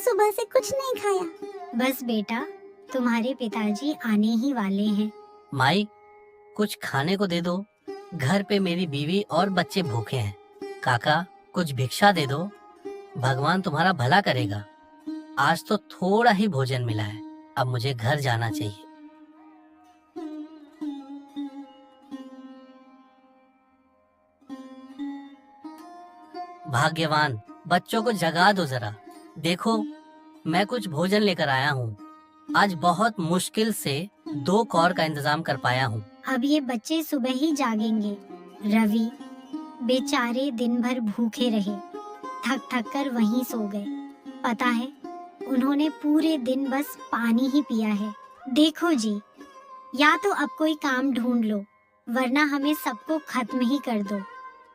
सुबह से कुछ नहीं खाया। बस बेटा, तुम्हारे पिताजी आने ही वाले हैं। माई, कुछ खाने को दे दो। घर पे मेरी बीवी और बच्चे भूखे हैं। काका, कुछ भिक्षा दे दो। भगवान तुम्हारा भला करेगा। आज तो थोड़ा ही भोजन मिला है, अब मुझे घर जाना चाहिए। भाग्यवान, बच्चों को जगा दो जरा। देखो, मैं कुछ भोजन लेकर आया हूँ। आज बहुत मुश्किल से 2 कौर का इंतजाम कर पाया हूँ। अब ये बच्चे सुबह ही जागेंगे। रवि बेचारे दिन भर भूखे रहे, थक थक कर वहीं सो गए। पता है, उन्होंने पूरे दिन बस पानी ही पिया है। देखो जी, या तो अब कोई काम ढूंढ लो, वरना हमें सबको खत्म ही कर दो।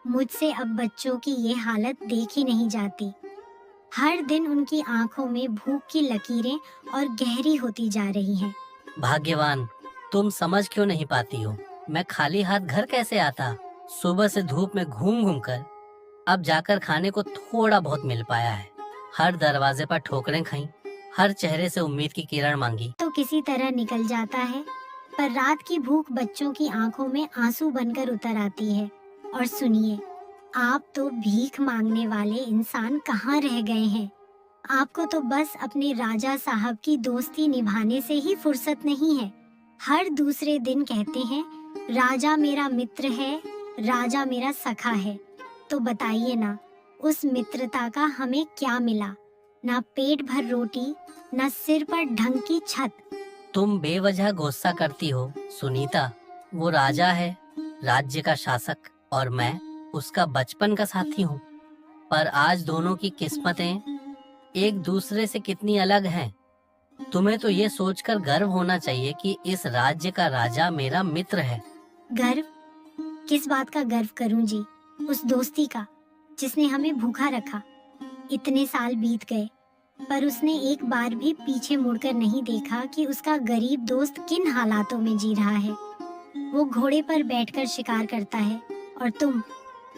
मुझसे अब बच्चों की ये हालत देखी नहीं जाती। हर दिन उनकी आंखों में भूख की लकीरें और गहरी होती जा रही हैं। भाग्यवान, तुम समझ क्यों नहीं पाती हो? मैं खाली हाथ घर कैसे आता? सुबह से धूप में घूम घूम कर अब जाकर खाने को थोड़ा बहुत मिल पाया है। हर दरवाजे पर ठोकरें खाई, हर चेहरे से उम्मीद की किरण मांगी। तो किसी तरह निकल जाता है, पर रात की भूख बच्चों की आंखों में आंसू बनकर उतर आती है। और सुनिए, आप तो भीख मांगने वाले इंसान कहाँ रह गए हैं? आपको तो बस अपने राजा साहब की दोस्ती निभाने से ही फुर्सत नहीं है। हर दूसरे दिन कहते हैं, राजा मेरा मित्र है, राजा मेरा सखा है। तो बताइए ना, उस मित्रता का हमें क्या मिला? ना पेट भर रोटी, ना सिर पर ढंग की छत। तुम बेवजह गुस्सा करती हो सुनीता। वो राजा है, राज्य का शासक, और मैं उसका बचपन का साथी हूँ। पर आज दोनों की किस्मतें एक दूसरे से कितनी अलग हैं। तुम्हें तो ये सोचकर गर्व होना चाहिए कि इस राज्य का राजा मेरा मित्र है। गर्व? किस बात का गर्व करूं जी? उस दोस्ती का, जिसने हमें भूखा रखा। इतने साल बीत गए, पर उसने एक बार भी पीछे मुड़कर नहीं देखा कि उसका गरीब दोस्त किन हालातों में जी रहा है। वो घोड़े पर बैठकर शिकार करता है, और तुम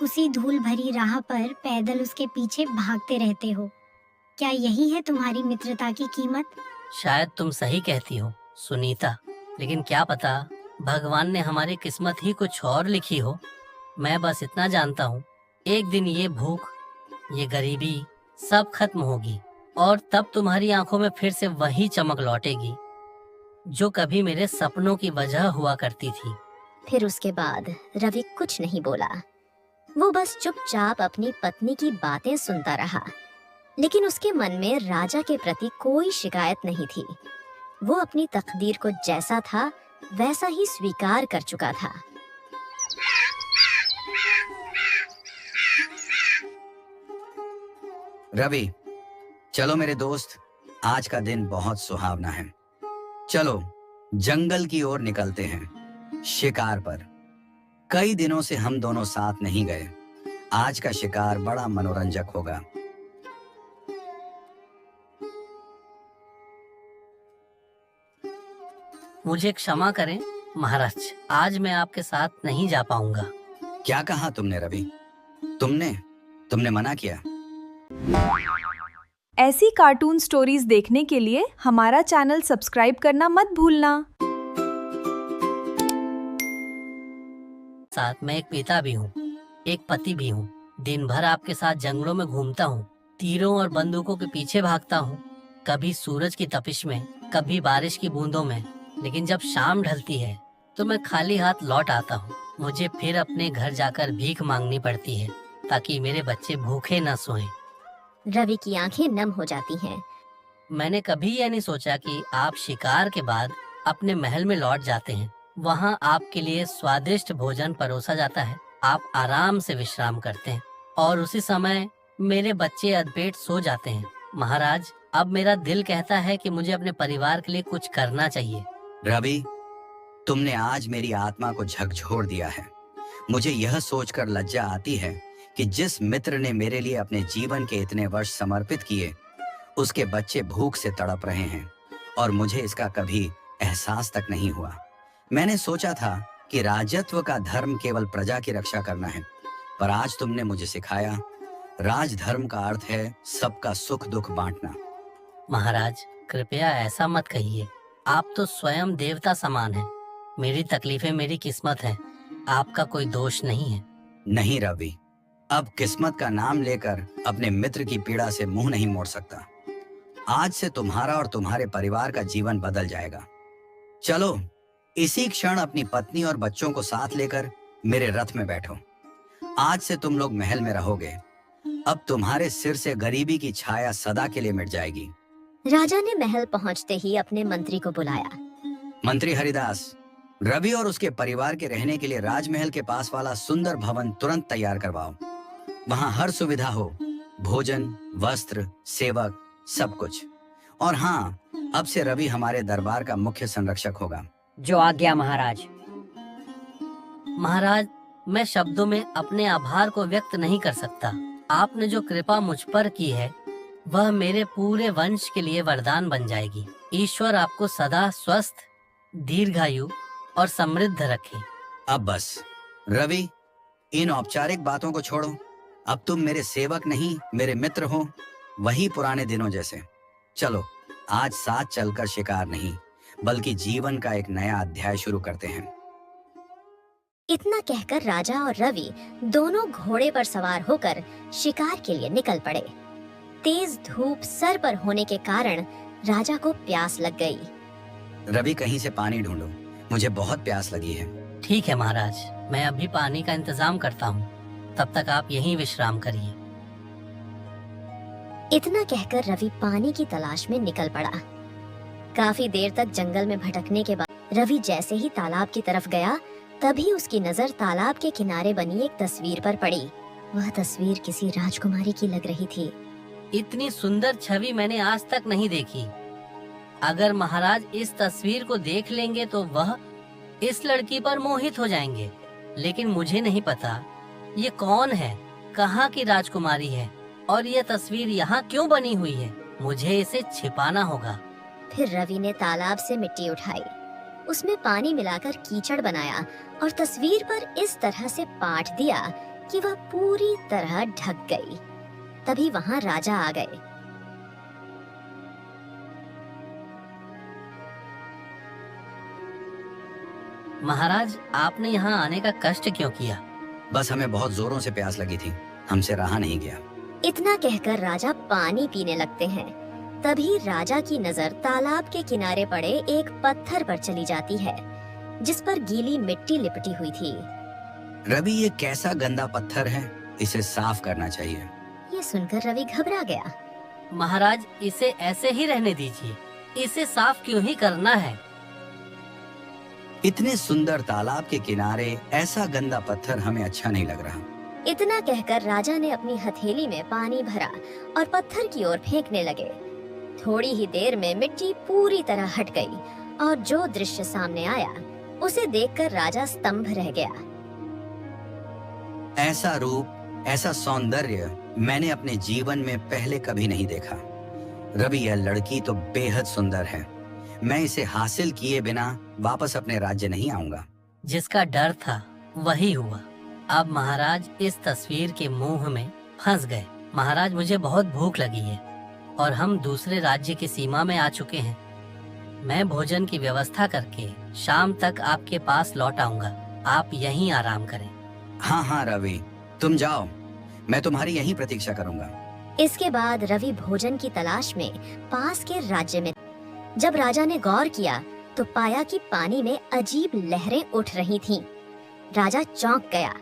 उसी धूल भरी राह पर पैदल उसके पीछे भागते रहते हो। क्या यही है तुम्हारी मित्रता की कीमत? शायद तुम सही कहती हो सुनीता, लेकिन क्या पता भगवान ने हमारी किस्मत ही कुछ और लिखी हो। मैं बस इतना जानता हूँ, एक दिन ये भूख, ये गरीबी सब खत्म होगी, और तब तुम्हारी आंखों में फिर से वही चमक लौटेगी जो कभी मेरे सपनों की वजह हुआ करती थी। फिर उसके बाद रवि कुछ नहीं बोला। वो बस चुपचाप अपनी पत्नी की बातें सुनता रहा, लेकिन उसके मन में राजा के प्रति कोई शिकायत नहीं थी। वो अपनी तकदीर को जैसा था वैसा ही स्वीकार कर चुका था। रवि, चलो मेरे दोस्त, आज का दिन बहुत सुहावना है। चलो जंगल की ओर निकलते हैं, शिकार पर। कई दिनों से हम दोनों साथ नहीं गए। आज का शिकार बड़ा मनोरंजक होगा। मुझे क्षमा करें महाराज, आज मैं आपके साथ नहीं जा पाऊंगा। क्या कहा तुमने रवि? तुमने मना किया? ऐसी कार्टून स्टोरीज देखने के लिए हमारा चैनल सब्सक्राइब करना मत भूलना। साथ मैं एक पिता भी हूँ, एक पति भी हूँ। दिन भर आपके साथ जंगलों में घूमता हूँ, तीरों और बंदूकों के पीछे भागता हूँ, कभी सूरज की तपिश में, कभी बारिश की बूंदों में। लेकिन जब शाम ढलती है तो मैं खाली हाथ लौट आता हूँ। मुझे फिर अपने घर जाकर भीख मांगनी पड़ती है ताकि मेरे बच्चे भूखे न सोएं। रवि की आंखें नम हो जाती हैं। मैंने कभी यह नहीं सोचा कि आप शिकार के बाद अपने महल में लौट जाते हैं। वहाँ आपके लिए स्वादिष्ट भोजन परोसा जाता है, आप आराम से विश्राम करते हैं, और उसी समय मेरे बच्चे अधपेट सो जाते हैं। महाराज, अब मेरा दिल कहता है कि मुझे अपने परिवार के लिए कुछ करना चाहिए। रवि, तुमने आज मेरी आत्मा को झकझोर दिया है। मुझे यह सोचकर लज्जा आती है कि जिस मित्र ने मेरे लिए अपने जीवन के इतने वर्ष समर्पित किए, उसके बच्चे भूख से तड़प रहे हैं, और मुझे इसका कभी एहसास तक नहीं हुआ। मैंने सोचा था कि राजत्व का धर्म केवल प्रजा की रक्षा करना है, पर आज तुमने मुझे सिखाया, राजधर्म का अर्थ है सबका सुख दुख बांटना। महाराज, कृपया ऐसा मत कहिए। आप तो स्वयं देवता समान हैं। मेरी तकलीफें मेरी किस्मत है, आपका कोई दोष नहीं है। नहीं रवि, अब किस्मत का नाम लेकर अपने मित्र की पीड़ा से मुंह नहीं मोड़ सकता। आज से तुम्हारा और तुम्हारे परिवार का जीवन बदल जाएगा। चलो इसी क्षण अपनी पत्नी और बच्चों को साथ लेकर मेरे रथ में बैठो। आज से तुम लोग महल में रहोगे। अब तुम्हारे सिर से गरीबी की छाया सदा के लिए मिट जाएगी। राजा ने महल पहुंचते ही अपने मंत्री को बुलाया। मंत्री हरिदास, रवि और उसके परिवार के रहने के लिए राजमहल के पास वाला सुंदर भवन तुरंत तैयार करवाओ। वहाँ हर सुविधा हो, भोजन, वस्त्र, सेवक, सब कुछ। और हाँ, अब से रवि हमारे दरबार का मुख्य संरक्षक होगा। जो आज्ञा महाराज। महाराज, मैं शब्दों में अपने आभार को व्यक्त नहीं कर सकता। आपने जो कृपा मुझ पर की है वह मेरे पूरे वंश के लिए वरदान बन जाएगी। ईश्वर आपको सदा स्वस्थ, दीर्घायु और समृद्ध रखे। अब बस रवि, इन औपचारिक बातों को छोड़ो। अब तुम मेरे सेवक नहीं, मेरे मित्र हो, वही पुराने दिनों जैसे। चलो आज साथ चलकर शिकार नहीं बल्कि जीवन का एक नया अध्याय शुरू करते हैं। इतना कहकर राजा और रवि दोनों घोड़े पर सवार होकर शिकार के लिए निकल पड़े। तेज धूप सर पर होने के कारण राजा को प्यास लग गई। रवि, कहीं से पानी ढूंढो, मुझे बहुत प्यास लगी है। ठीक है महाराज, मैं अभी पानी का इंतजाम करता हूँ। तब तक आप यहीं विश्राम करिए। इतना कहकर रवि पानी की तलाश में निकल पड़ा। काफी देर तक जंगल में भटकने के बाद रवि जैसे ही तालाब की तरफ गया, तभी उसकी नजर तालाब के किनारे बनी एक तस्वीर पर पड़ी। वह तस्वीर किसी राजकुमारी की लग रही थी। इतनी सुंदर छवि मैंने आज तक नहीं देखी। अगर महाराज इस तस्वीर को देख लेंगे तो वह इस लड़की पर मोहित हो जाएंगे। लेकिन मुझे नहीं पता ये कौन है, कहाँ की राजकुमारी है और यह तस्वीर यहाँ क्यों बनी हुई है। मुझे इसे छिपाना होगा। फिर रवि ने तालाब से मिट्टी उठाई, उसमें पानी मिलाकर कीचड़ बनाया और तस्वीर पर इस तरह से पाट दिया कि वह पूरी तरह ढक गई। तभी वहाँ राजा आ गए। महाराज, आपने यहाँ आने का कष्ट क्यों किया? बस हमें बहुत जोरों से प्यास लगी थी, हमसे रहा नहीं गया। इतना कहकर राजा पानी पीने लगते हैं। तभी राजा की नजर तालाब के किनारे पड़े एक पत्थर पर चली जाती है, जिस पर गीली मिट्टी लिपटी हुई थी। रवि, ये कैसा गंदा पत्थर है, इसे साफ करना चाहिए। ये सुनकर रवि घबरा गया। महाराज, इसे ऐसे ही रहने दीजिए, इसे साफ क्यों ही करना है? इतने सुंदर तालाब के किनारे ऐसा गंदा पत्थर हमें अच्छा नहीं लग रहा। इतना कहकर राजा ने अपनी हथेली में पानी भरा और पत्थर की ओर फेंकने लगे। थोड़ी ही देर में मिट्टी पूरी तरह हट गई और जो दृश्य सामने आया उसे देखकर राजा स्तंभ रह गया। ऐसा रूप, ऐसा सौंदर्य मैंने अपने जीवन में पहले कभी नहीं देखा। रवि, यह लड़की तो बेहद सुंदर है। मैं इसे हासिल किए बिना वापस अपने राज्य नहीं आऊंगा। जिसका डर था वही हुआ। अब महाराज इस तस्वीर के मुंह में फंस गए। महाराज, मुझे बहुत भूख लगी है और हम दूसरे राज्य की सीमा में आ चुके हैं। मैं भोजन की व्यवस्था करके शाम तक आपके पास लौट आऊंगा। आप यहीं आराम करें। हाँ हाँ रवि, तुम जाओ, मैं तुम्हारी यहीं प्रतीक्षा करूंगा। इसके बाद रवि भोजन की तलाश में पास के राज्य में। जब राजा ने गौर किया तो पाया कि पानी में अजीब लहरें उठ रही थीं। राजा चौंक गया।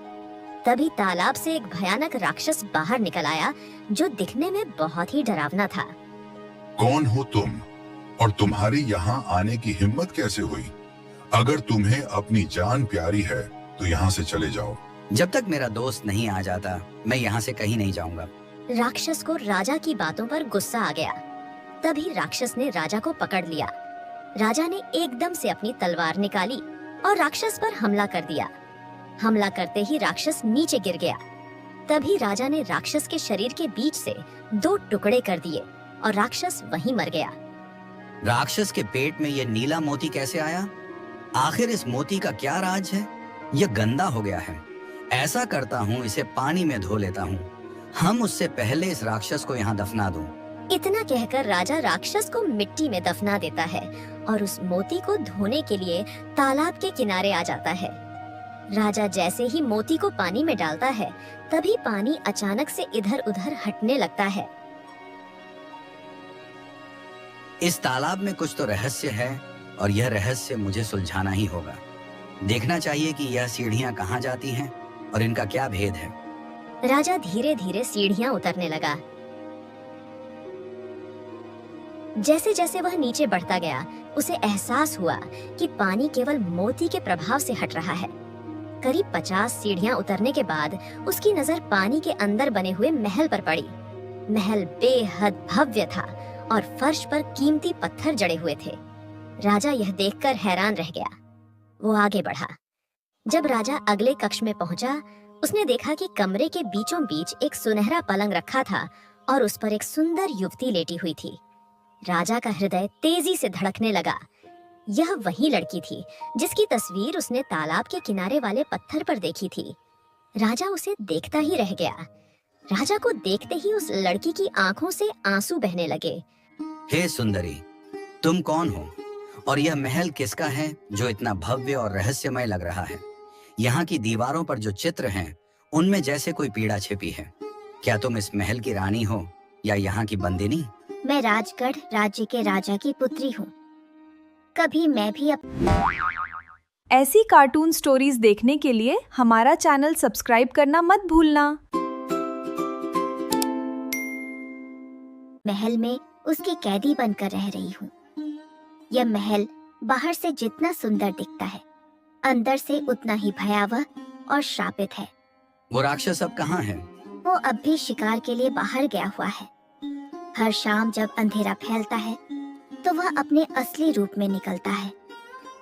तभी तालाब से एक भयानक राक्षस बाहर निकल आया, जो दिखने में बहुत ही डरावना था। कौन हो तुम और तुम्हारी यहाँ आने की हिम्मत कैसे हुई? अगर तुम्हें अपनी जान प्यारी है तो यहाँ से चले जाओ। जब तक मेरा दोस्त नहीं आ जाता मैं यहाँ से कहीं नहीं जाऊंगा। राक्षस को राजा की बातों पर गुस्सा आ गया। तभी राक्षस ने राजा को पकड़ लिया। राजा ने एकदम से अपनी तलवार निकाली और राक्षस पर हमला कर दिया। हमला करते ही राक्षस नीचे गिर गया। तभी राजा ने राक्षस के शरीर के बीच से 2 टुकड़े कर दिए और राक्षस वहीं मर गया। राक्षस के पेट में यह नीला मोती कैसे आया? आखिर इस मोती का क्या राज है? यह गंदा हो गया है। ऐसा करता हूँ, इसे पानी में धो लेता हूँ। हम उससे पहले इस राक्षस को यहाँ दफना दूं। इतना कहकर राजा राक्षस को मिट्टी में दफना देता है और उस मोती को धोने के लिए तालाब के किनारे आ जाता है। राजा जैसे ही मोती को पानी में डालता है, तभी पानी अचानक से इधर उधर हटने लगता है। इस तालाब में कुछ तो रहस्य है और यह रहस्य मुझे सुलझाना ही होगा। देखना चाहिए कि यह सीढ़ियां कहाँ जाती हैं और इनका क्या भेद है। राजा धीरे धीरे सीढ़ियां उतरने लगा। जैसे जैसे वह नीचे बढ़ता गया, उसे एहसास हुआ कि पानी केवल मोती के प्रभाव से हट रहा है। करीब 50 सीढ़ियां उतरने के बाद उसकी नजर पानी के अंदर बने हुए महल पर पड़ी। महल बेहद भव्य था और फर्श पर कीमती पत्थर जड़े हुए थे। राजा यह देखकर हैरान रह गया। वो आगे बढ़ा। जब राजा अगले कक्ष में पहुंचा, उसने देखा कि कमरे के बीचों बीच एक सुनहरा पलंग रखा था और उस पर एक सुंदर युवती लेटी हुई थी। राजा का हृदय तेजी से धड़कने लगा। यह वही लड़की थी जिसकी तस्वीर उसने तालाब के किनारे वाले पत्थर पर देखी थी। राजा उसे देखता ही रह गया। राजा को देखते ही उस लड़की की आंखों से आंसू बहने लगे। हे सुंदरी, तुम कौन हो और यह महल किसका है जो इतना भव्य और रहस्यमय लग रहा है? यहाँ की दीवारों पर जो चित्र हैं, उनमें जैसे कोई पीड़ा छिपी है। क्या तुम इस महल की रानी हो या यहाँ की बंदिनी? मैं राजगढ़ राज्य के राजा की पुत्री हूँ। कभी मैं भी ऐसी कार्टून स्टोरीज देखने के लिए हमारा चैनल सब्सक्राइब करना मत भूलना। महल में उसकी कैदी बनकर रह रही हूँ। यह महल बाहर से जितना सुंदर दिखता है, अंदर से उतना ही भयावह और श्रापित है। वो राक्षस अब कहाँ है? वो अब भी शिकार के लिए बाहर गया हुआ है। हर शाम जब अंधेरा फैलता है तो वह अपने असली रूप में निकलता है।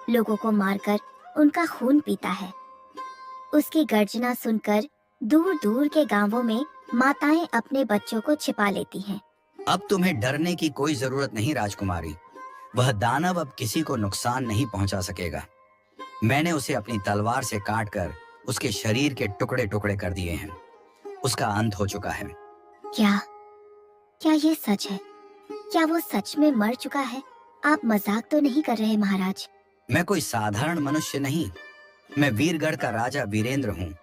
लोगों को मारकर उनका खून पीता है। उसकी गर्जना सुनकर दूर दूर के गांवों में माताएं अपने बच्चों को छिपा लेती हैं। अब तुम्हें डरने की कोई जरूरत नहीं राजकुमारी। वह दानव अब किसी को नुकसान नहीं पहुंचा सकेगा। मैंने उसे अपनी तलवार से काटकर उसके शरीर के टुकड़े टुकड़े कर दिए हैं। उसका अंत हो चुका है। क्या ये सच है? क्या वो सच में मर चुका है? आप मजाक तो नहीं कर रहे महाराज? मैं कोई साधारण मनुष्य नहीं। मैं वीरगढ़ का राजा वीरेंद्र हूँ,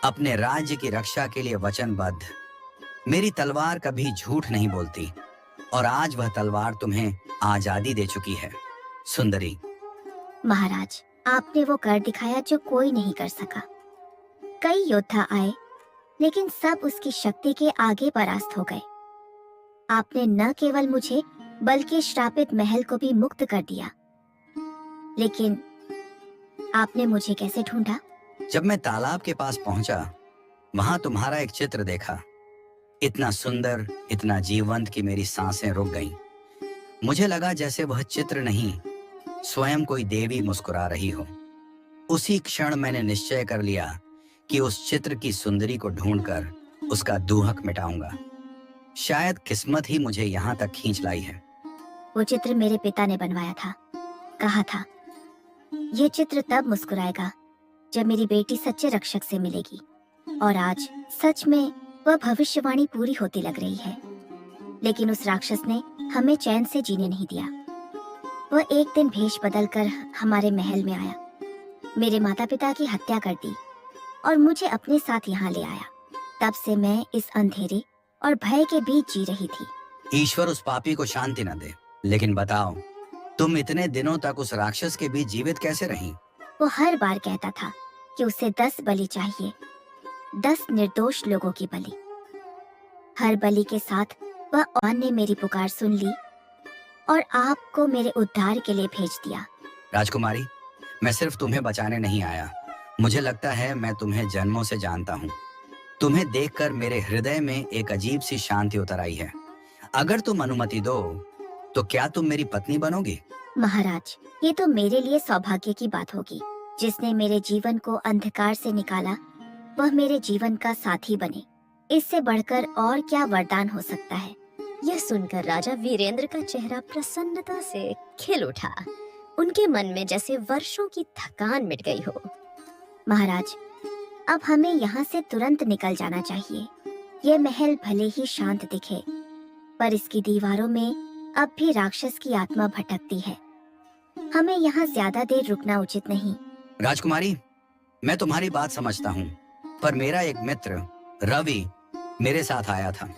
अपने राज्य की रक्षा के लिए वचनबद्ध। मेरी तलवार कभी झूठ नहीं बोलती और आज वह तलवार तुम्हें आजादी दे चुकी है। सुंदरी, महाराज, आपने वो कर दिखाया जो कोई नहीं कर सका। कई योद्धा आए, लेकिन सब उसकी शक्ति के आगे परास्त हो गए। आपने न केवल मुझे बल्कि श्रापित महल को भी मुक्त कर दिया। लेकिन आपने मुझे कैसे ढूंढा? जब मैं तालाब के पास पहुंचा, वहां तुम्हारा एक चित्र देखा। इतना सुंदर, इतना जीवंत कि मेरी सांसें रुक गईं। मुझे लगा जैसे वह चित्र नहीं, स्वयं कोई देवी मुस्कुरा रही हो। उसी क्षण मैंने निश्चय कर लिया कि उस चित्र की सुंदरी को ढूंढकर उसका दूहक मिटाऊंगा। शायद किस्मत ही मुझे यहाँ तक खींच लाई है। वो चित्र मेरे पिता ने बनवाया था। कहा था, ये चित्र तब मुस्कुराएगा जब मेरी बेटी सच्चे रक्षक से मिलेगी। और आज सच में वह भविष्यवाणी पूरी होती लग रही है। लेकिन उस राक्षस ने हमें चैन से जीने नहीं दिया। वह एक दिन भेष बदलकर हमारे महल में आया, मेरे माता पिता की हत्या कर दी और मुझे अपने साथ यहाँ ले आया। तब से मैं इस अंधेरे और भय के बीच जी रही थी। ईश्वर उस पापी को शांति न दे। लेकिन बताओ, तुम इतने दिनों तक उस राक्षस के बीच जीवित कैसे रही? वो हर बार कहता था कि उसे 10 बलि चाहिए, 10 निर्दोष लोगों की बलि। हर बलि के साथ वह औन ने मेरी पुकार सुन ली और आपको मेरे उद्धार के लिए भेज दिया। राजकुमारी, मैं सिर्फ तुम्हें बचाने नहीं आया। मुझे लगता है मैं तुम्हें जन्मों से जानता हूँ। तुम्हें देखकर मेरे हृदय में एक अजीब सी शांति उतर आई है। अगर तुम अनुमति दो तो क्या तुम मेरी पत्नी बनोगी? महाराज, ये तो मेरे लिए सौभाग्य की बात होगी। जिसने मेरे जीवन को अंधकार से निकाला, वह मेरे जीवन का साथी बने। इससे बढ़कर और क्या वरदान हो सकता है? यह सुनकर राजा वीरेंद्र का चेहरा प्रसन्नता से खिल उठा। उनके मन में जैसे वर्षों की थकान मिट गई हो। महाराज, अब हमें यहाँ से तुरंत निकल जाना चाहिए। ये महल भले ही शांत दिखे, पर इसकी दीवारों में अब भी राक्षस की आत्मा भटकती है। हमें यहाँ ज्यादा देर रुकना उचित नहीं। राजकुमारी, मैं तुम्हारी बात समझता हूँ, पर मेरा एक मित्र रवि मेरे साथ आया था।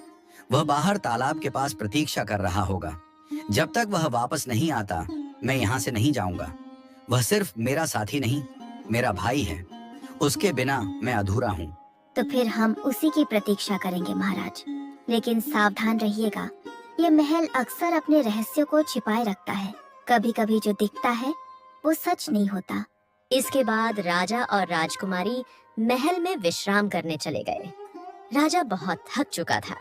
वह बाहर तालाब के पास प्रतीक्षा कर रहा होगा। जब तक वह वापस नहीं आता, मैं यहाँ से नहीं जाऊंगा। वह सिर्फ मेरा साथी नहीं, मेरा भाई है। उसके बिना मैं अधूरा हूँ। तो फिर हम उसी की प्रतीक्षा करेंगे महाराज। लेकिन सावधान रहिएगा, ये महल अक्सर अपने रहस्यों को छिपाए रखता है। कभी कभी जो दिखता है वो सच नहीं होता। इसके बाद राजा और राजकुमारी महल में विश्राम करने चले गए। राजा बहुत थक चुका था,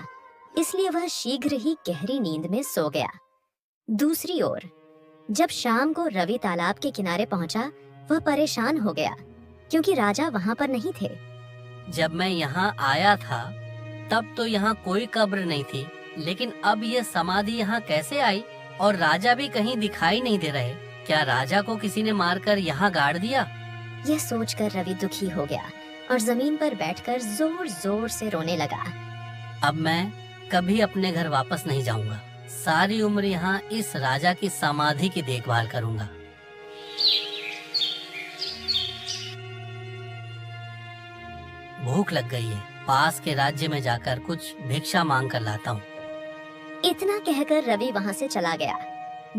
इसलिए वह शीघ्र ही गहरी नींद में सो गया। दूसरी ओर जब शाम को रवि तालाब के किनारे पहुंचा, वह परेशान हो गया क्योंकि राजा वहां पर नहीं थे। जब मैं यहाँ आया था तब तो यहाँ कोई कब्र नहीं थी, लेकिन अब ये समाधि यहाँ कैसे आई? और राजा भी कहीं दिखाई नहीं दे रहे। क्या राजा को किसी ने मारकर यहाँ गाड़ दिया? यह सोचकर रवि दुखी हो गया और जमीन पर बैठकर जोर जोर से रोने लगा। अब मैं कभी अपने घर वापस नहीं जाऊंगा। सारी उम्र यहाँ इस राजा की समाधि की देखभाल करूंगा। भूख लग गई है, पास के राज्य में जाकर कुछ भिक्षा मांग कर लाता हूँ। इतना कहकर रवि वहां से चला गया।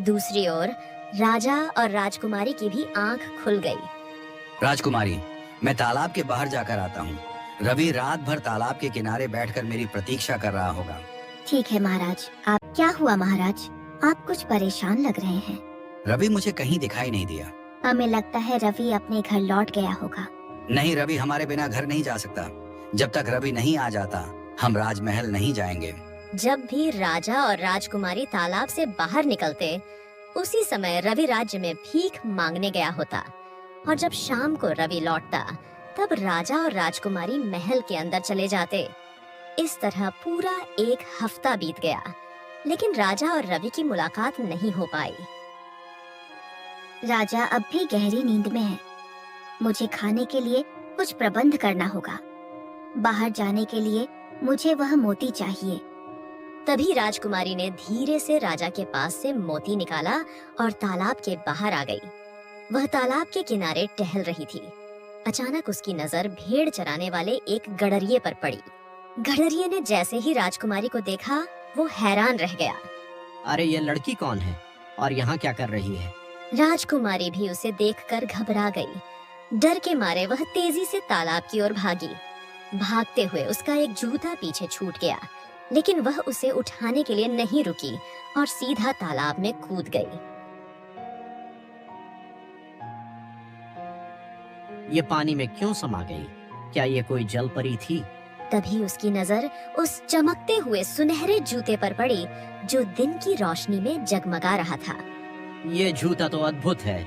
दूसरी ओर राजा और राजकुमारी की भी आंख खुल गई। राजकुमारी, मैं तालाब के बाहर जाकर आता हूँ। रवि रात भर तालाब के किनारे बैठकर मेरी प्रतीक्षा कर रहा होगा। ठीक है महाराज। आप क्या हुआ महाराज? आप कुछ परेशान लग रहे हैं। रवि मुझे कहीं दिखाई नहीं दिया। हमें लगता है रवि अपने घर लौट गया होगा। नहीं, रवि हमारे बिना घर नहीं जा सकता। जब तक रवि नहीं आ जाता, हम राजमहल नहीं जाएंगे। जब भी राजा और राजकुमारी तालाब से बाहर निकलते, उसी समय रवि राज्य में भीख मांगने गया होता। और जब शाम को रवि लौटता, तब राजा और राजकुमारी महल के अंदर चले जाते। इस तरह पूरा एक हफ्ता बीत गया, लेकिन राजा और रवि की मुलाकात नहीं हो पाई। राजा अब भी गहरी नींद में है। मुझे खाने के लिए कुछ प्रबंध करना होगा। बाहर जाने के लिए मुझे वह मोती चाहिए। तभी राजकुमारी ने धीरे से राजा के पास से मोती निकाला और तालाब के बाहर आ गई। वह तालाब के किनारे टहल रही थी। अचानक उसकी नजर भेड़ चराने वाले एक गडरिये पर पड़ी। गडरिये ने जैसे ही राजकुमारी को देखा, वो हैरान रह गया। अरे ये लड़की कौन है और यहाँ क्या कर रही है? राजकुमारी भी उसे देखकर घबरा गई। डर के मारे वह तेजी से तालाब की ओर भागी। भागते हुए उसका एक जूता पीछे छूट गया, लेकिन वह उसे उठाने के लिए नहीं रुकी और सीधा तालाब में कूद गई। ये पानी में क्यों समा गई? क्या ये कोई जल परी थी? तभी उसकी नजर उस चमकते हुए सुनहरे जूते पर पड़ी, जो दिन की रोशनी में जगमगा रहा था। ये जूता तो अद्भुत है।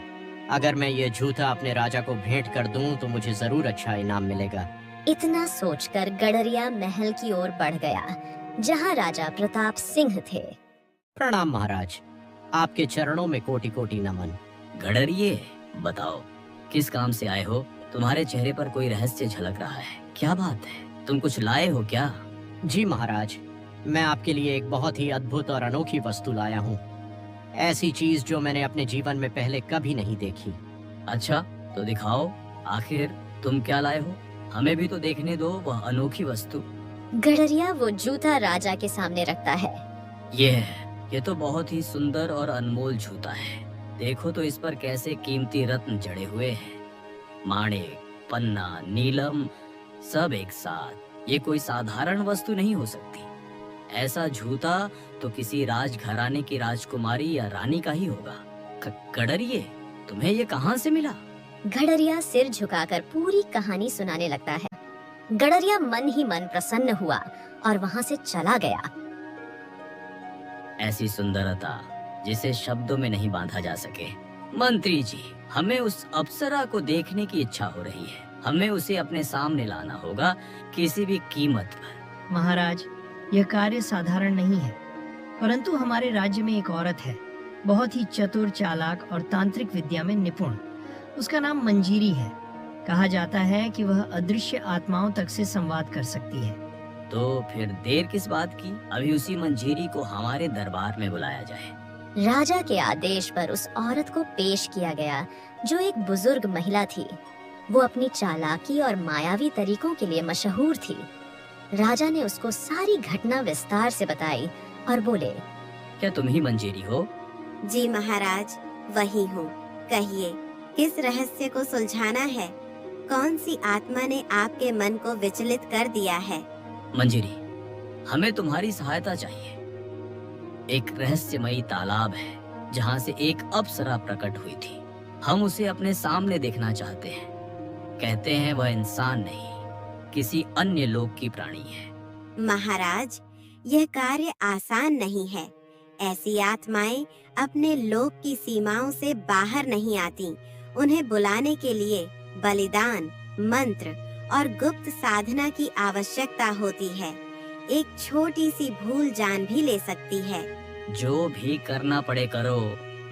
अगर मैं ये जूता अपने राजा को भेंट कर दूं तो मुझे जरूर अच्छा इनाम मिलेगा। इतना सोचकर गडरिया महल की ओर बढ़ गया, जहाँ राजा प्रताप सिंह थे। प्रणाम महाराज, आपके चरणों में कोटि कोटि नमन। गडरिये, बताओ किस काम से आए हो? तुम्हारे चेहरे पर कोई रहस्य झलक रहा है। क्या बात है? तुम कुछ लाए हो क्या? जी महाराज, मैं आपके लिए एक बहुत ही अद्भुत और अनोखी वस्तु लाया हूँ। ऐसी चीज जो मैंने अपने जीवन में पहले कभी नहीं देखी। अच्छा, तो दिखाओ, आखिर तुम क्या लाए हो? हमें भी तो देखने दो वह अनोखी वस्तु। गडरिया वो जूता राजा के सामने रखता है। ये तो बहुत ही सुंदर और अनमोल जूता है। देखो तो इस पर कैसे कीमती रत्न जड़े हुए हैं। माणिक, पन्ना, नीलम, सब एक साथ। ये कोई साधारण वस्तु नहीं हो सकती। ऐसा जूता तो किसी राजघराने की राजकुमारी या रानी का ही होगा। गडरिये, तुम्हें ये कहाँ से मिला? गडरिया सिर झुकाकर पूरी कहानी सुनाने लगता है। गडरिया मन ही मन प्रसन्न हुआ और वहाँ से चला गया। ऐसी सुंदरता जिसे शब्दों में नहीं बांधा जा सके। मंत्री जी, हमें उस अप्सरा को देखने की इच्छा हो रही है। हमें उसे अपने सामने लाना होगा किसी भी कीमत पर। महाराज, यह कार्य साधारण नहीं है, परंतु हमारे राज्य में एक औरत है, बहुत ही चतुर, चालाक और तांत्रिक विद्या में निपुण। उसका नाम मंजीरी है। कहा जाता है कि वह अदृश्य आत्माओं तक से संवाद कर सकती है। तो फिर देर किस बात की, अभी उसी मंजीरी को हमारे दरबार में बुलाया जाए। राजा के आदेश पर उस औरत को पेश किया गया जो एक बुजुर्ग महिला थी। वो अपनी चालाकी और मायावी तरीकों के लिए मशहूर थी। राजा ने उसको सारी घटना विस्तार से बताई और बोले, क्या तुम ही मंजीरी हो? जी महाराज, वही हूँ। कहिए, किस रहस्य को सुलझाना है? कौन सी आत्मा ने आपके मन को विचलित कर दिया है? मंजीरी, हमें तुम्हारी सहायता चाहिए। एक रहस्यमयी तालाब है जहाँ से एक अप्सरा प्रकट हुई थी। हम उसे अपने सामने देखना चाहते हैं। कहते हैं वह इंसान नहीं, किसी अन्य लोक की प्राणी है। महाराज, यह कार्य आसान नहीं है। ऐसी आत्माएं अपने लोक की सीमाओं से बाहर नहीं आती। उन्हें बुलाने के लिए बलिदान, मंत्र और गुप्त साधना की आवश्यकता होती है। एक छोटी सी भूल जान भी ले सकती है। जो भी करना पड़े करो।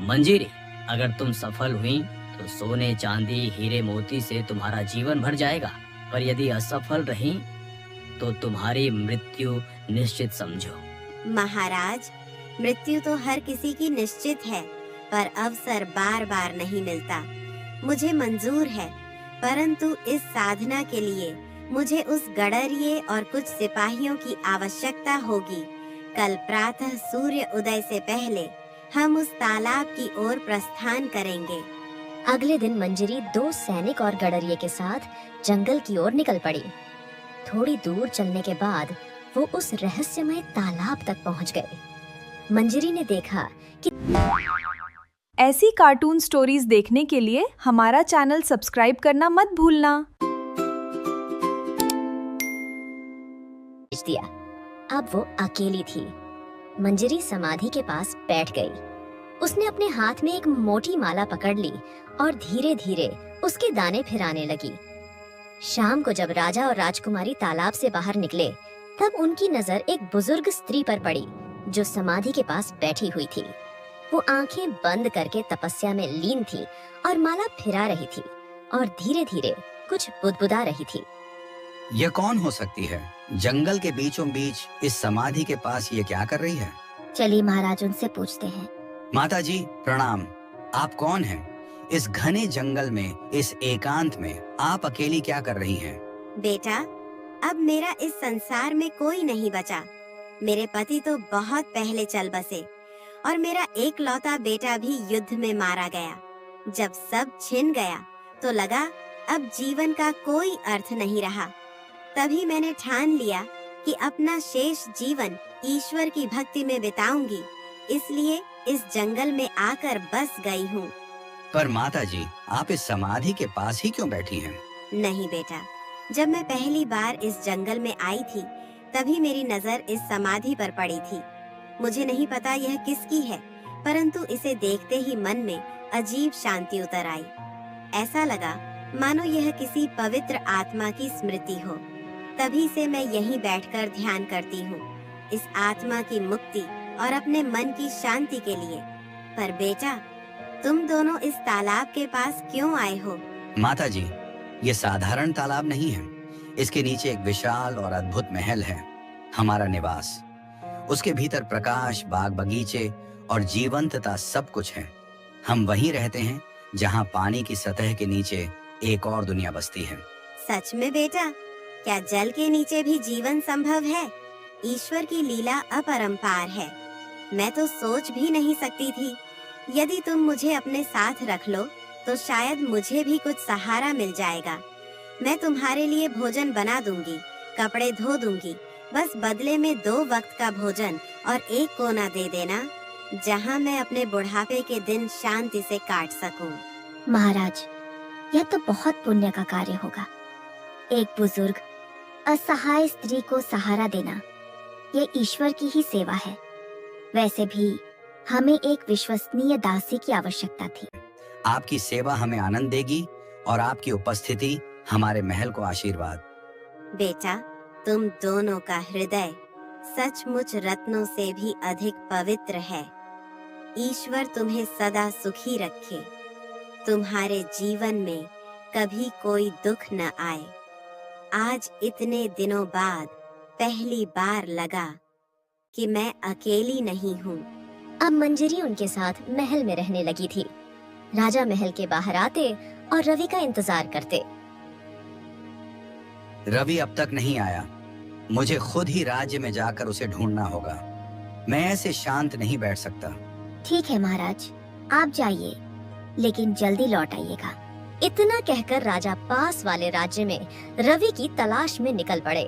मंजीरी, अगर तुम सफल हुई तो सोने चांदी हीरे मोती से तुम्हारा जीवन भर जाएगा, पर यदि असफल रही तो तुम्हारी मृत्यु निश्चित समझो। महाराज, मृत्यु तो हर किसी की निश्चित है, पर अवसर बार बार नहीं मिलता। मुझे मंजूर है, परंतु इस साधना के लिए मुझे उस गडरिये और कुछ सिपाहियों की आवश्यकता होगी। कल प्रातः सूर्य उदय से पहले हम उस तालाब की ओर प्रस्थान करेंगे। अगले दिन मंजरी 2 सैनिक और गडरिये के साथ जंगल की ओर निकल पड़ी। थोड़ी दूर चलने के बाद वो उस रहस्यमय तालाब तक पहुंच गए। मंजरी ने देखा कि ऐसी कार्टून स्टोरीज देखने के लिए हमारा चैनल सब्सक्राइब करना मत भूलना। दिया। अब वो अकेली थी। मंजरी समाधि के पास बैठ गई। उसने अपने हाथ में एक मोटी माला पकड़ ली और धीरे धीरे उसके दाने फिराने लगी। शाम को जब राजा और राजकुमारी तालाब से बाहर निकले, तब उनकी नजर एक बुजुर्ग स्त्री पर पड़ी जो समाधि के पास बैठी हुई थी। वो आंखें बंद करके तपस्या में लीन थी और माला फिरा रही थी और धीरे धीरे कुछ बुदबुदा रही थी। यह कौन हो सकती है? जंगल के बीचों बीच इस समाधि के पास ये क्या कर रही है? चलिए महाराज, उनसे पूछते हैं। माता जी प्रणाम। आप कौन हैं? इस घने जंगल में, इस एकांत में आप अकेली क्या कर रही हैं? बेटा, अब मेरा इस संसार में कोई नहीं बचा। मेरे पति तो बहुत पहले चल बसे और मेरा एकलौता बेटा भी युद्ध में मारा गया। जब सब छिन गया तो लगा अब जीवन का कोई अर्थ नहीं रहा। तभी मैंने ठान लिया कि अपना शेष जीवन ईश्वर की भक्ति में बिताऊंगी। इसलिए इस जंगल में आकर बस गई हूँ। पर माता जी, आप इस समाधि के पास ही क्यों बैठी हैं? नहीं बेटा, जब मैं पहली बार इस जंगल में आई थी तभी मेरी नजर इस समाधि पर पड़ी थी। मुझे नहीं पता यह किसकी है, परंतु इसे देखते ही मन में अजीब शांति उतर आई। ऐसा लगा मानो यह किसी पवित्र आत्मा की स्मृति हो। तभी से मैं यहीं बैठकर ध्यान करती हूँ, इस आत्मा की मुक्ति और अपने मन की शांति के लिए। पर बेटा, तुम दोनों इस तालाब के पास क्यों आए हो? माता जी, ये साधारण तालाब नहीं है। इसके नीचे एक विशाल और अद्भुत महल है, हमारा निवास। उसके भीतर प्रकाश, बाग बगीचे और जीवंतता सब कुछ है। हम वहीं रहते हैं जहाँ पानी की सतह के नीचे एक और दुनिया बसती है। सच में बेटा? क्या जल के नीचे भी जीवन संभव है? ईश्वर की लीला अपरंपार है। मैं तो सोच भी नहीं सकती थी। यदि तुम मुझे अपने साथ रख लो तो शायद मुझे भी कुछ सहारा मिल जाएगा। मैं तुम्हारे लिए भोजन बना दूंगी, कपड़े धो दूंगी। बस बदले में 2 वक्त का भोजन और एक कोना दे देना, जहाँ मैं अपने बुढ़ापे के दिन शांति से काट सकूं। महाराज, यह तो बहुत पुण्य का कार्य होगा। एक बुजुर्ग असहाय स्त्री को सहारा देना, ये ईश्वर की ही सेवा है। वैसे भी हमें एक विश्वसनीय दासी की आवश्यकता थी। आपकी सेवा हमें आनंद देगी और आपकी उपस्थिति हमारे महल को आशीर्वाद। बेटा, तुम दोनों का हृदय सचमुच रत्नों से भी अधिक पवित्र है। ईश्वर तुम्हें सदा सुखी रखे। तुम्हारे जीवन में कभी कोई दुख न आए। आज इतने दिनों बाद पहली बार लगा कि मैं अकेली नहीं हूँ। अब मंजरी उनके साथ महल में रहने लगी थी। राजा महल के बाहर आते और रवि का इंतजार करते। रवि अब तक नहीं आया। मुझे खुद ही राज्य में जाकर उसे ढूंढना होगा। मैं ऐसे शांत नहीं बैठ सकता। ठीक है महाराज, आप जाइए, लेकिन जल्दी लौट आइएगा। इतना कहकर राजा पास वाले राज्य में रवि की तलाश में निकल पड़े।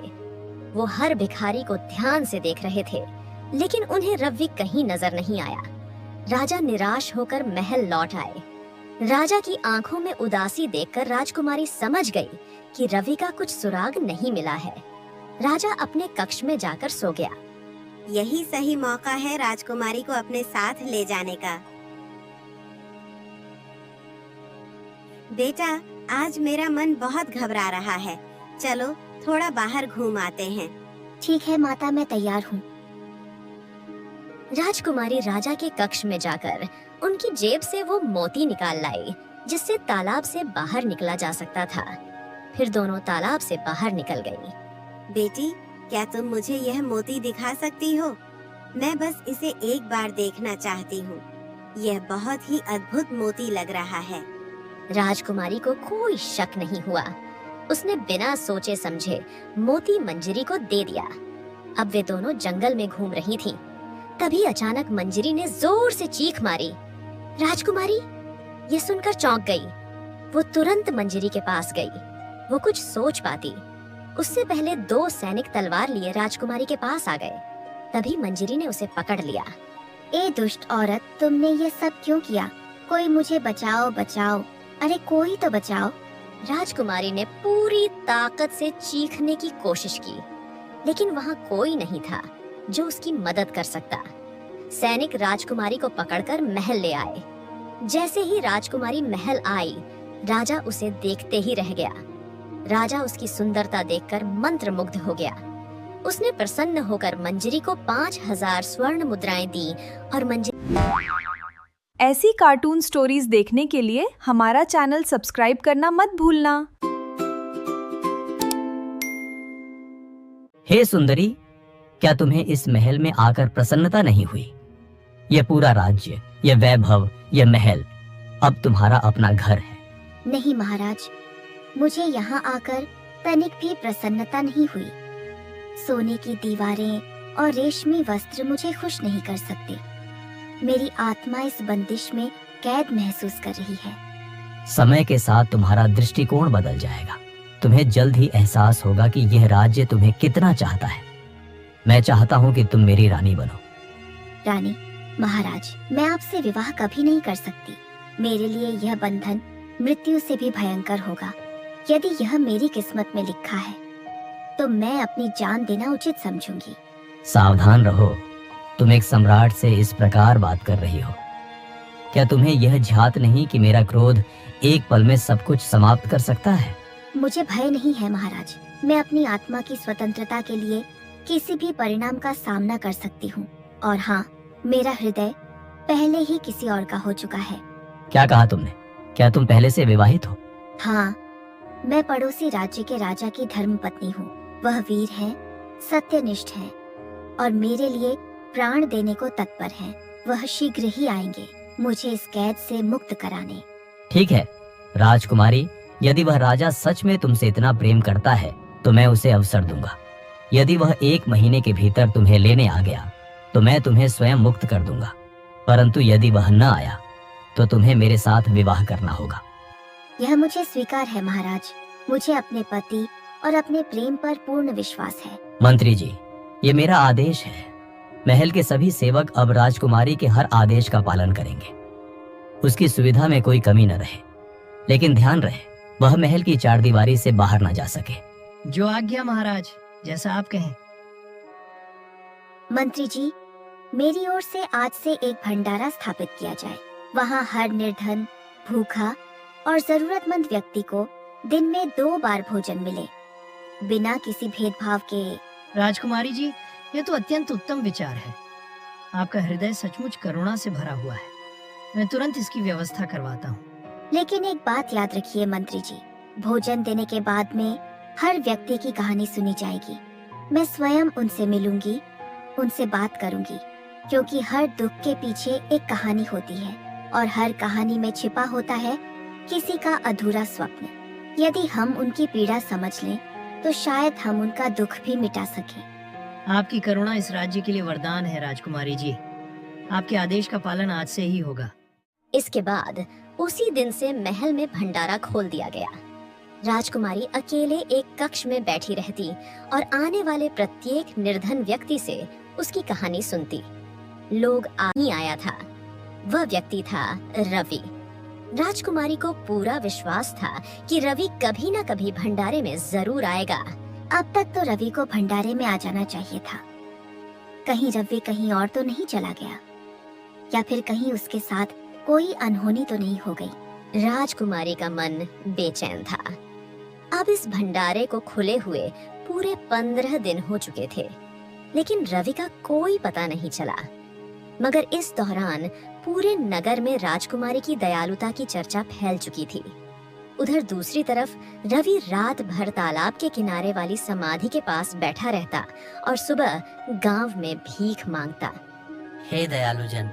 वो हर भिखारी को ध्यान से देख रहे थे, लेकिन उन्हें रवि कहीं नजर नहीं आया। राजा निराश होकर महल लौट आए। राजा की आंखों में उदासी देखकर राजकुमारी समझ गई कि रवि का कुछ सुराग नहीं मिला है। राजा अपने कक्ष में जाकर सो गया। यही सही मौका है राजकुमारी को अपने साथ ले जाने का। बेटा, आज मेरा मन बहुत घबरा रहा है। चलो थोड़ा बाहर घूम आते हैं। ठीक है माता, मैं तैयार हूँ। राजकुमारी राजा के कक्ष में जाकर उनकी जेब से वो मोती निकाल लाई, जिससे तालाब से बाहर निकला जा सकता था। फिर दोनों तालाब से बाहर निकल गई। बेटी, क्या तुम मुझे यह मोती दिखा सकती हो? मैं बस इसे एक बार देखना चाहती हूँ। यह बहुत ही अद्भुत मोती लग रहा है। राजकुमारी को कोई शक नहीं हुआ। उसने बिना सोचे समझे मोती मंजरी को दे दिया। अब वे दोनों जंगल में घूम रही थीं। तभी अचानक मंजरी ने जोर से चीख मारी। राजकुमारी ये सुनकर चौंक गई। वो तुरंत मंजरी के पास गई। वो कुछ सोच पाती, उससे पहले 2 सैनिक तलवार लिए राजकुमारी के पास आ गए। तभी मंजरी ने उसे पकड़ लिया। ए दुष्ट औरत, तुमने ये सब क्यों किया? कोई मुझे बचाओ बचाओ, अरे कोई तो बचाओ। राजकुमारी ने पूरी ताकत से चीखने की कोशिश की, लेकिन वहाँ कोई नहीं था जो उसकी मदद कर सकता। सैनिक राजकुमारी को पकड़कर महल ले आए। जैसे ही राजकुमारी महल आई, राजा उसे देखते ही रह गया। राजा उसकी सुंदरता देखकर मंत्रमुग्ध हो गया। उसने प्रसन्न होकर मंजरी को 5000 स्वर्ण मुद्राएं दी और मंजरी। ऐसी कार्टून स्टोरीज देखने के लिए हमारा चैनल सब्सक्राइब करना मत भूलना। हे सुंदरी, क्या तुम्हें इस महल में आकर प्रसन्नता नहीं हुई? यह पूरा राज्य, यह वैभव, यह महल अब तुम्हारा अपना घर है। नहीं महाराज, मुझे यहाँ आकर तनिक भी प्रसन्नता नहीं हुई। सोने की दीवारें और रेशमी वस्त्र मुझे खुश नहीं कर सकते। मेरी आत्मा इस बंदिश में कैद महसूस कर रही है। समय के साथ तुम्हारा दृष्टिकोण बदल जाएगा। तुम्हें जल्द ही एहसास होगा कि यह राज्य तुम्हें कितना चाहता है। मैं चाहता हूँ कि तुम मेरी रानी बनो। रानी? महाराज, मैं आपसे विवाह कभी नहीं कर सकती। मेरे लिए यह बंधन मृत्यु से भी भयंकर होगा। यदि यह मेरी किस्मत में लिखा है तो मैं अपनी जान देना उचित समझूंगी। सावधान रहो, तुम एक सम्राट से इस प्रकार बात कर रही हो। क्या तुम्हें यह झात नहीं कि मेरा क्रोध एक पल में सब कुछ समाप्त कर सकता है? मुझे भय नहीं है महाराज। मैं अपनी आत्मा की स्वतंत्रता के लिए किसी भी परिणाम का सामना कर सकती हूँ। और हाँ, मेरा हृदय पहले ही किसी और का हो चुका है। क्या कहा तुमने? क्या तुम पहले से विवाहित हो? हाँ, मैं पड़ोसी राज्य के राजा की धर्म पत्नी हूँ। वह वीर है, सत्यनिष्ठ है और मेरे लिए प्राण देने को तत्पर है। वह शीघ्र ही आएंगे मुझे इस कैद से मुक्त कराने। ठीक है राजकुमारी, यदि वह राजा सच में तुमसे इतना प्रेम करता है तो मैं उसे अवसर दूंगा। यदि वह 1 महीने के भीतर तुम्हें लेने आ गया तो मैं तुम्हें स्वयं मुक्त कर दूंगा। परंतु यदि वह न आया तो तुम्हें मेरे साथ विवाह करना होगा। यह मुझे स्वीकार है महाराज। मुझे अपने पति और अपने प्रेम पर पूर्ण विश्वास है। मंत्री जी, ये मेरा आदेश है। महल के सभी सेवक अब राजकुमारी के हर आदेश का पालन करेंगे। उसकी सुविधा में कोई कमी न रहे, लेकिन ध्यान रहे वह महल की चारदीवारी से बाहर न जा सके। जो आज्ञा महाराज, जैसा आप कहें। मंत्री जी, मेरी ओर से आज से एक भंडारा स्थापित किया जाए। वहाँ हर निर्धन, भूखा और जरूरतमंद व्यक्ति को दिन में 2 बार भोजन मिले, बिना किसी भेदभाव के। राजकुमारी जी, यह तो अत्यंत उत्तम विचार है। आपका हृदय सचमुच करुणा से भरा हुआ है। मैं तुरंत इसकी व्यवस्था करवाता हूँ। लेकिन एक बात याद रखिए मंत्री जी, भोजन देने के बाद में हर व्यक्ति की कहानी सुनी जाएगी। मैं स्वयं उनसे मिलूंगी, उनसे बात करूंगी, क्योंकि हर दुख के पीछे एक कहानी होती है और हर कहानी में छिपा होता है किसी का अधूरा स्वप्न। यदि हम उनकी पीड़ा समझ लें तो शायद हम उनका दुख भी मिटा सकें। आपकी करुणा इस राज्य के लिए वरदान है राजकुमारी जी। आपके आदेश का पालन आज से ही होगा। इसके बाद उसी दिन से महल में भंडारा खोल दिया गया। राजकुमारी अकेले एक कक्ष में बैठी रहती और आने वाले प्रत्येक निर्धन व्यक्ति से उसकी कहानी सुनती। लोग ही आया था। वह व्यक्ति था रवि। राजकुमारी को पूरा विश्वास था कि रवि कभी न कभी भंडारे में जरूर आएगा। अब तक तो रवि को भंडारे में आ जाना चाहिए था। कहीं रवि कहीं और तो नहीं चला गया, या फिर कहीं उसके साथ कोई अनहोनी तो नहीं हो गई। राजकुमारी का मन बेचैन था। अब इस भंडारे को खुले हुए पूरे 15 दिन हो चुके थे, लेकिन रवि का कोई पता नहीं चला। मगर इस दौरान पूरे नगर में राजकुमारी की दयालुता की चर्चा फैल चुकी थी। उधर दूसरी तरफ रवि रात भर तालाब के किनारे वाली समाधि के पास बैठा रहता और सुबह गांव में भीख मांगता। हे दयालु जन,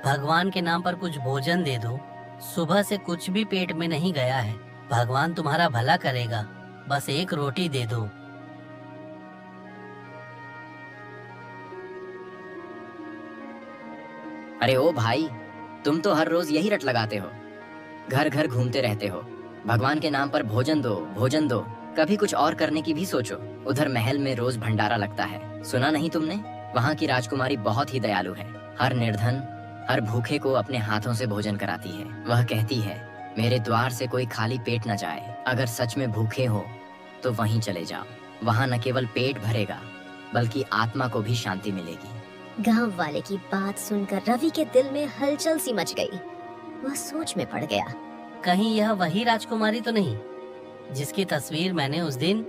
भगवान के नाम पर कुछ भोजन दे दो। सुबह से कुछ भी पेट में नहीं गया है। भगवान तुम्हारा भला करेगा, बस एक रोटी दे दो। अरे ओ भाई, तुम तो हर रोज यही रट लगाते हो, घर घर घूमते रहते हो। भगवान के नाम पर भोजन दो, भोजन दो। कभी कुछ और करने की भी सोचो। उधर महल में रोज भंडारा लगता है, सुना नहीं तुमने? वहाँ की राजकुमारी बहुत ही दयालु है। हर निर्धन, हर भूखे को अपने हाथों से भोजन कराती है। वह कहती है, मेरे द्वार से कोई खाली पेट न जाए। अगर सच में भूखे हो तो वहीं चले जाओ। वहाँ न केवल पेट भरेगा बल्कि आत्मा को भी शांति मिलेगी। गांव वाले की बात सुनकर रवि के दिल में हलचल सी मच गई। वह सोच में पड़ गया। कहीं यह वही राजकुमारी तो नहीं जिसकी तस्वीर मैंने उस दिन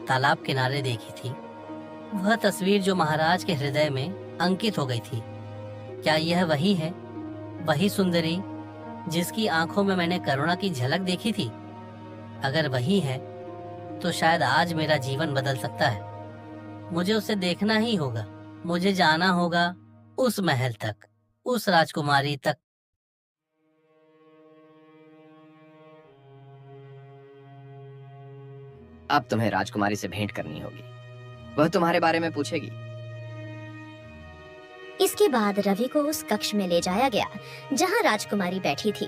तालाब किनारे देखी थी? वह तस्वीर जो महाराज के हृदय में अंकित हो गई थी। क्या यह वही है, वही सुंदरी जिसकी आंखों में मैंने करुणा की झलक देखी थी? अगर वही है तो शायद आज मेरा जीवन बदल सकता है। मुझे उसे देखना ही होगा। मुझे जाना होगा उस महल तक, उस राजकुमारी तक। अब तुम्हें राजकुमारी से भेंट करनी होगी। वह तुम्हारे बारे में पूछेगी। इसके बाद रवि को उस कक्ष में ले जाया गया जहां राजकुमारी बैठी थी।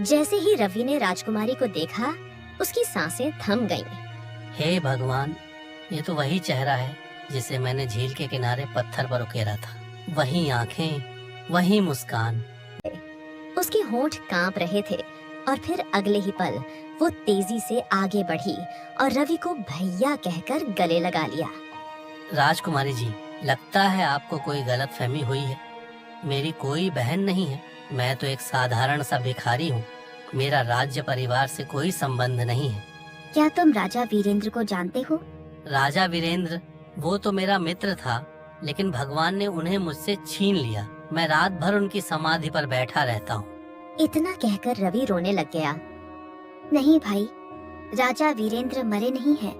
जैसे ही रवि ने राजकुमारी को देखा, उसकी सांसें थम गईं। हे भगवान, ये तो वही चेहरा है जिसे मैंने झील के किनारे पत्थर पर उकेरा था। वही आंखें, वही मुस्कान। उसके होंठ कांप रहे थे और फिर अगले ही पल वो तेजी से आगे बढ़ी और रवि को भैया कहकर गले लगा लिया। राजकुमारी जी, लगता है आपको कोई गलतफहमी हुई है। मेरी कोई बहन नहीं है। मैं तो एक साधारण सा भिखारी हूँ। मेरा राज्य परिवार से कोई संबंध नहीं है। क्या तुम राजा वीरेंद्र को जानते हो? राजा वीरेंद्र, वो तो मेरा मित्र था, लेकिन भगवान ने उन्हें मुझसे छीन लिया। मैं रात भर उनकी समाधि पर बैठा रहता हूँ। इतना कहकर रवि रोने लग गया। नहीं भाई, राजा वीरेंद्र मरे नहीं हैं,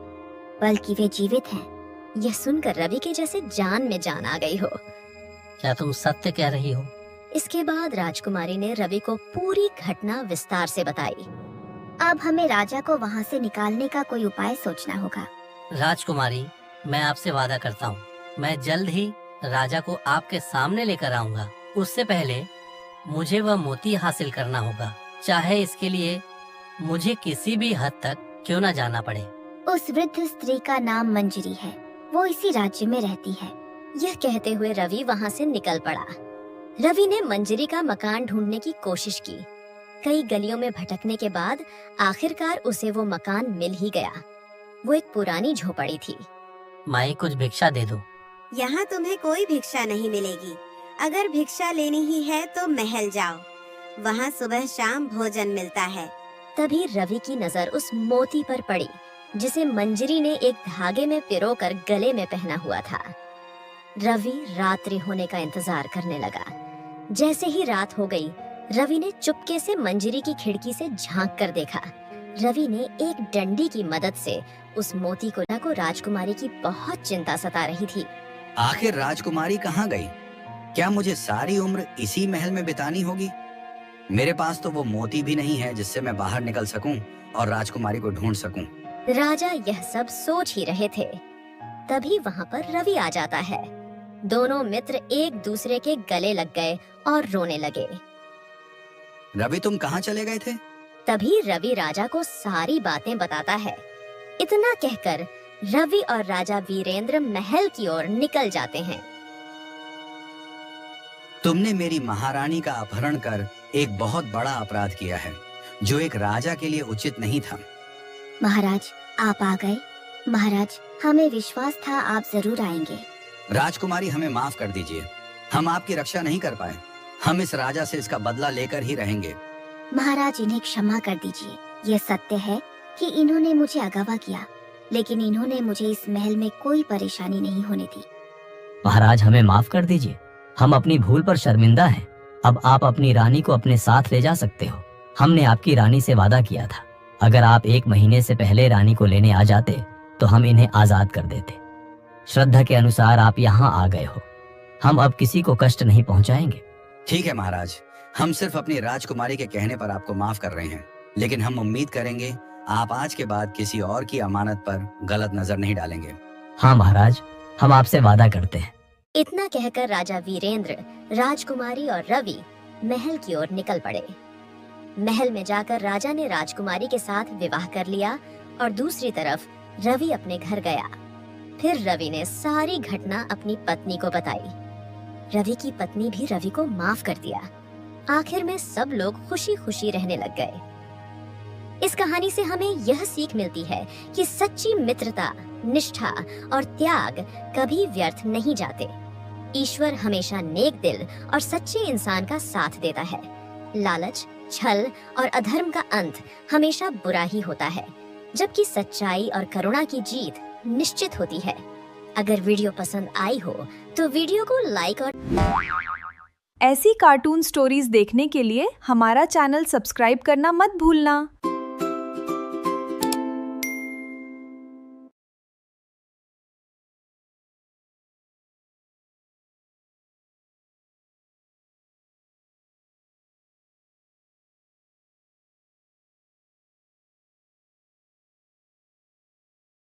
बल्कि वे जीवित हैं। यह सुनकर रवि के जैसे जान में जान आ गई हो। क्या तुम सत्य कह रही हो? इसके बाद राजकुमारी ने रवि को पूरी घटना विस्तार से बताई। अब हमें राजा को वहाँ से निकालने का कोई उपाय सोचना होगा। राजकुमारी, मैं आपसे वादा करता हूँ, मैं जल्द ही राजा को आपके सामने लेकर आऊंगा। उससे पहले मुझे वह मोती हासिल करना होगा, चाहे इसके लिए मुझे किसी भी हद तक क्यों न जाना पड़े। उस वृद्ध स्त्री का नाम मंजरी है। वो इसी राज्य में रहती है। यह कहते हुए रवि वहाँ से निकल पड़ा। रवि ने मंजरी का मकान ढूंढने की कोशिश की। कई गलियों में भटकने के बाद आखिरकार उसे वो मकान मिल ही गया। वो एक पुरानी झोपड़ी थी। माई, कुछ भिक्षा दे दो। यहाँ तुम्हें कोई भिक्षा नहीं मिलेगी। अगर भिक्षा लेनी ही है तो महल जाओ, वहाँ सुबह शाम भोजन मिलता है। तभी रवि की नजर उस मोती पर पड़ी जिसे मंजरी ने एक धागे में पिरोकर गले में पहना हुआ था। रवि रात्रि होने का इंतजार करने लगा। जैसे ही रात हो गई, रवि ने चुपके से मंजरी की खिड़की से झांक कर देखा। रवि ने एक डंडी की मदद से उस मोती को राजकुमारी की बहुत चिंता सता रही थी। आखिर राजकुमारी कहाँ गई? क्या मुझे सारी उम्र इसी महल में बितानी होगी? मेरे पास तो वो मोती भी नहीं है जिससे मैं बाहर निकल सकूं और राजकुमारी को ढूंढ सकूं। राजा यह सब सोच ही रहे थे, तभी वहाँ पर रवि आ जाता है। दोनों मित्र एक दूसरे के गले लग गए और रोने लगे। रवि, तुम कहाँ चले गए थे? तभी रवि राजा को सारी बातें बताता है। इतना कहकर रवि और राजा वीरेंद्र महल की ओर निकल जाते हैं। तुमने मेरी महारानी का अपहरण कर एक बहुत बड़ा अपराध किया है, जो एक राजा के लिए उचित नहीं था। महाराज, आप आ गए। महाराज, हमें विश्वास था आप जरूर आएंगे। राजकुमारी, हमें माफ कर दीजिए। हम आपकी रक्षा नहीं कर पाए। हम इस राजा से इसका बदला लेकर ही रहेंगे। महाराज, इन्हें क्षमा कर दीजिए। यह सत्य है कि इन्होंने मुझे अगवा किया, लेकिन इन्होंने मुझे इस महल में कोई परेशानी नहीं होने दी। महाराज, हमें माफ कर दीजिए। हम अपनी भूल पर शर्मिंदा हैं। अब आप अपनी रानी को अपने साथ ले जा सकते हो। हमने आपकी रानी से वादा किया था, अगर आप 1 महीने से पहले रानी को लेने आ जाते तो हम इन्हें आजाद कर देते। श्रद्धा के अनुसार आप यहाँ आ गए हो। हम अब किसी को कष्ट नहीं पहुँचाएंगे। ठीक है महाराज, हम सिर्फ अपनी राजकुमारी के कहने पर आपको माफ कर रहे हैं, लेकिन हम उम्मीद करेंगे आप आज के बाद किसी और की अमानत पर गलत नजर नहीं डालेंगे। हाँ महाराज, हम आपसे वादा करते हैं। इतना कहकर राजा वीरेंद्र, राजकुमारी और रवि महल की ओर निकल पड़े। महल में जाकर राजा ने राजकुमारी के साथ विवाह कर लिया और दूसरी तरफ रवि अपने घर गया। फिर रवि ने सारी घटना अपनी पत्नी को बताई। रवि की पत्नी भी रवि को माफ कर दिया। आखिर में सब लोग खुशी खुशी रहने लग गए। इस कहानी से हमें यह सीख मिलती है कि सच्ची मित्रता, निष्ठा और त्याग कभी व्यर्थ नहीं जाते। ईश्वर हमेशा नेक दिल और सच्चे इंसान का साथ देता है। लालच, छल और अधर्म का अंत हमेशा बुरा ही होता है, जबकि सच्चाई और करुणा की जीत निश्चित होती है। अगर वीडियो पसंद आई हो तो वीडियो को लाइक और ऐसी कार्टून स्टोरीज देखने के लिए हमारा चैनल सब्सक्राइब करना मत भूलना।